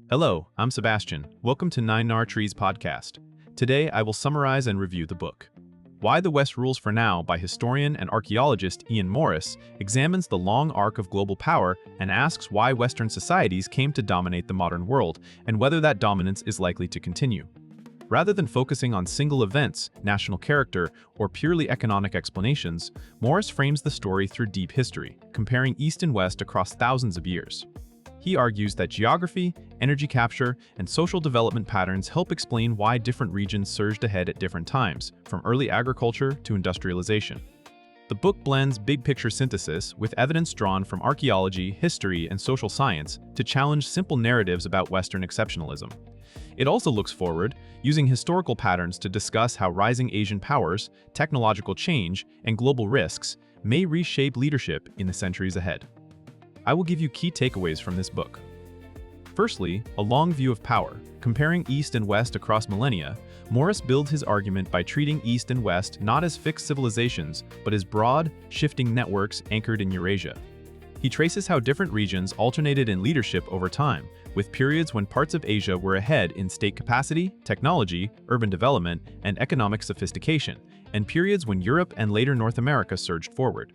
Hello, I'm Sebastian. Welcome to Nine Nar Trees podcast. Today, I will summarize and review the book. Why the West Rules for Now by historian and archaeologist Ian Morris examines the long arc of global power and asks why Western societies came to dominate the modern world and whether that dominance is likely to continue. Rather than focusing on single events, national character, or purely economic explanations, Morris frames the story through deep history, comparing East and West across thousands of years. He argues that geography, energy capture, and social development patterns help explain why different regions surged ahead at different times, from early agriculture to industrialization. The book blends big-picture synthesis with evidence drawn from archaeology, history, and social science to challenge simple narratives about Western exceptionalism. It also looks forward, using historical patterns to discuss how rising Asian powers, technological change, and global risks may reshape leadership in the centuries ahead. I will give you key takeaways from this book. Firstly, a long view of power. Comparing East and West across millennia, Morris builds his argument by treating East and West not as fixed civilizations, but as broad, shifting networks anchored in Eurasia. He traces how different regions alternated in leadership over time, with periods when parts of Asia were ahead in state capacity, technology, urban development, and economic sophistication, and periods when Europe and later North America surged forward.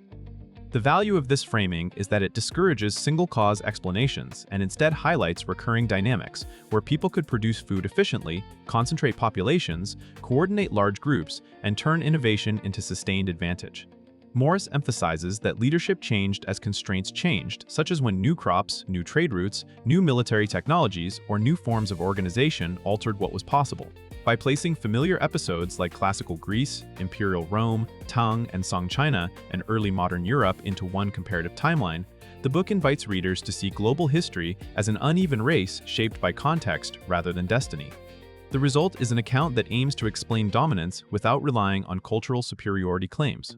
The value of this framing is that it discourages single-cause explanations and instead highlights recurring dynamics where people could produce food efficiently, concentrate populations, coordinate large groups, and turn innovation into sustained advantage. Morris emphasizes that leadership changed as constraints changed, such as when new crops, new trade routes, new military technologies, or new forms of organization altered what was possible. By placing familiar episodes like classical Greece, imperial Rome, Tang and Song China, and early modern Europe into one comparative timeline, the book invites readers to see global history as an uneven race shaped by context rather than destiny. The result is an account that aims to explain dominance without relying on cultural superiority claims.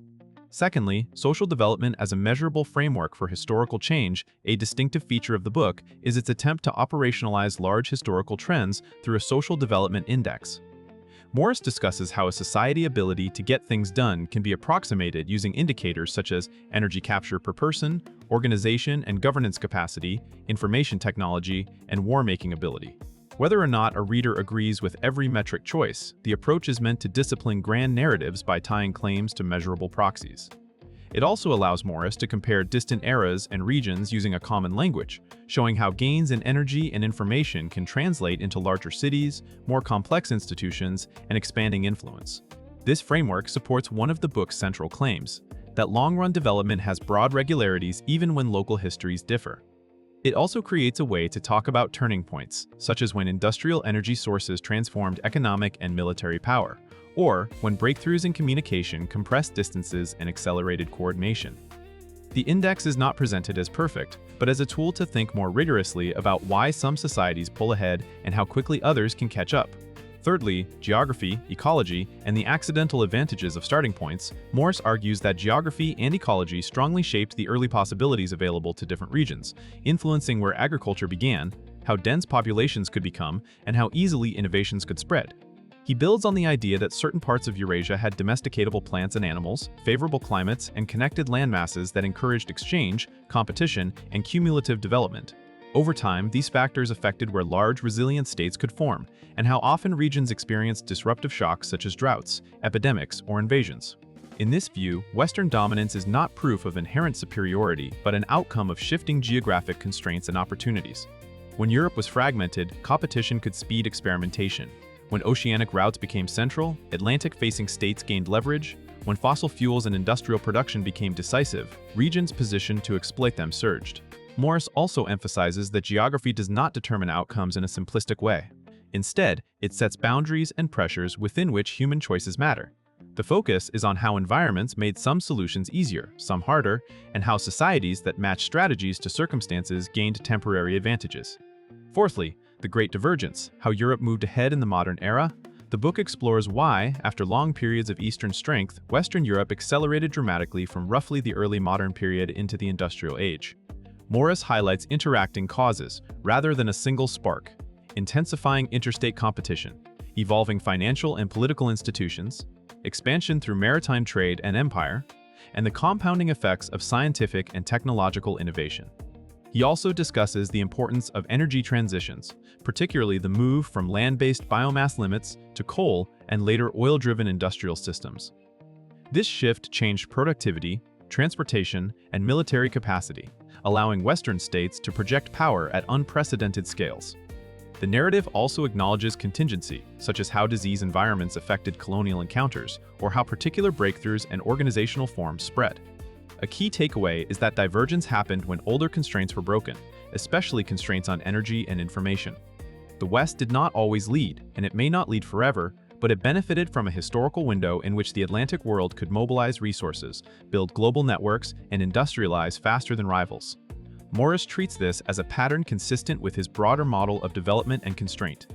Secondly, social development as a measurable framework for historical change, a distinctive feature of the book, is its attempt to operationalize large historical trends through a social development index. Morris discusses how a society's ability to get things done can be approximated using indicators such as energy capture per person, organization and governance capacity, information technology, and war-making ability. Whether or not a reader agrees with every metric choice, the approach is meant to discipline grand narratives by tying claims to measurable proxies. It also allows Morris to compare distant eras and regions using a common language, showing how gains in energy and information can translate into larger cities, more complex institutions, and expanding influence. This framework supports one of the book's central claims, that long-run development has broad regularities even when local histories differ. It also creates a way to talk about turning points, such as when industrial energy sources transformed economic and military power, or when breakthroughs in communication compressed distances and accelerated coordination. The index is not presented as perfect, but as a tool to think more rigorously about why some societies pull ahead and how quickly others can catch up. Thirdly, geography, ecology, and the accidental advantages of starting points. Morris argues that geography and ecology strongly shaped the early possibilities available to different regions, influencing where agriculture began, how dense populations could become, and how easily innovations could spread. He builds on the idea that certain parts of Eurasia had domesticatable plants and animals, favorable climates, and connected landmasses that encouraged exchange, competition, and cumulative development. Over time, these factors affected where large, resilient states could form, and how often regions experienced disruptive shocks such as droughts, epidemics, or invasions. In this view, Western dominance is not proof of inherent superiority, but an outcome of shifting geographic constraints and opportunities. When Europe was fragmented, competition could speed experimentation. When oceanic routes became central, Atlantic-facing states gained leverage. When fossil fuels and industrial production became decisive, regions positioned to exploit them surged. Morris also emphasizes that geography does not determine outcomes in a simplistic way. Instead, it sets boundaries and pressures within which human choices matter. The focus is on how environments made some solutions easier, some harder, and how societies that matched strategies to circumstances gained temporary advantages. Fourthly, the Great Divergence, how Europe moved ahead in the modern era. The book explores why, after long periods of Eastern strength, Western Europe accelerated dramatically from roughly the early modern period into the industrial age. Morris highlights interacting causes, rather than a single spark: intensifying interstate competition, evolving financial and political institutions, expansion through maritime trade and empire, and the compounding effects of scientific and technological innovation. He also discusses the importance of energy transitions, particularly the move from land-based biomass limits to coal and later oil-driven industrial systems. This shift changed productivity, transportation, and military capacity, allowing Western states to project power at unprecedented scales. The narrative also acknowledges contingency, such as how disease environments affected colonial encounters or how particular breakthroughs and organizational forms spread. A key takeaway is that divergence happened when older constraints were broken, especially constraints on energy and information. The West did not always lead, and it may not lead forever, but it benefited from a historical window in which the Atlantic world could mobilize resources, build global networks, and industrialize faster than rivals. Morris treats this as a pattern consistent with his broader model of development and constraint.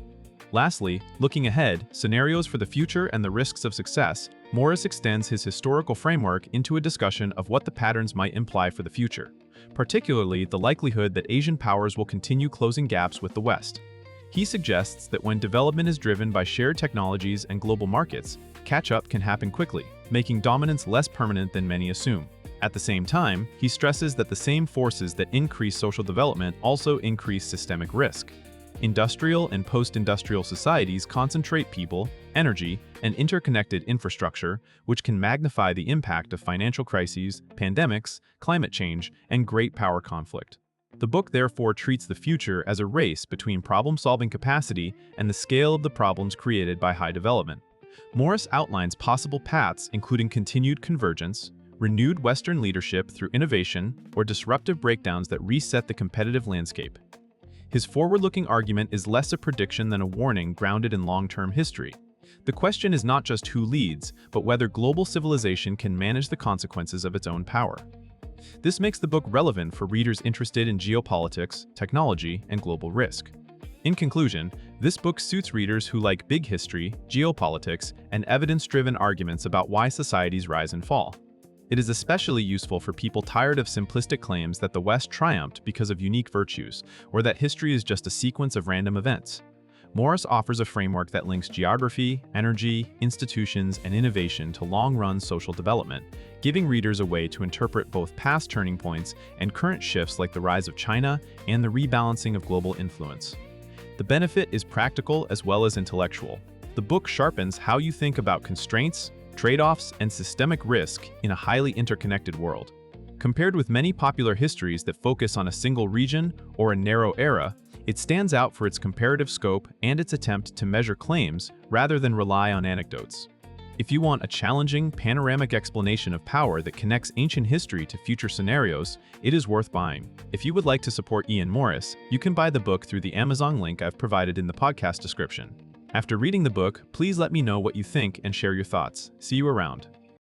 Lastly, looking ahead, scenarios for the future and the risks of success, Morris extends his historical framework into a discussion of what the patterns might imply for the future, particularly the likelihood that Asian powers will continue closing gaps with the West. He suggests that when development is driven by shared technologies and global markets, catch-up can happen quickly, making dominance less permanent than many assume. At the same time, he stresses that the same forces that increase social development also increase systemic risk. Industrial and post-industrial societies concentrate people, energy, and interconnected infrastructure, which can magnify the impact of financial crises, pandemics, climate change, and great power conflict. The book therefore treats the future as a race between problem-solving capacity and the scale of the problems created by high development. Morris outlines possible paths including continued convergence, renewed Western leadership through innovation, or disruptive breakdowns that reset the competitive landscape. His forward-looking argument is less a prediction than a warning grounded in long-term history. The question is not just who leads, but whether global civilization can manage the consequences of its own power. This makes the book relevant for readers interested in geopolitics, technology, and global risk. In conclusion, this book suits readers who like big history, geopolitics, and evidence-driven arguments about why societies rise and fall. It is especially useful for people tired of simplistic claims that the West triumphed because of unique virtues, or that history is just a sequence of random events. Morris offers a framework that links geography, energy, institutions, and innovation to long-run social development, giving readers a way to interpret both past turning points and current shifts like the rise of China and the rebalancing of global influence. The benefit is practical as well as intellectual. The book sharpens how you think about constraints, trade-offs, and systemic risk in a highly interconnected world. Compared with many popular histories that focus on a single region or a narrow era, it stands out for its comparative scope and its attempt to measure claims rather than rely on anecdotes. If you want a challenging, panoramic explanation of power that connects ancient history to future scenarios, it is worth buying. If you would like to support Ian Morris, you can buy the book through the Amazon link I've provided in the podcast description. After reading the book, please let me know what you think and share your thoughts. See you around.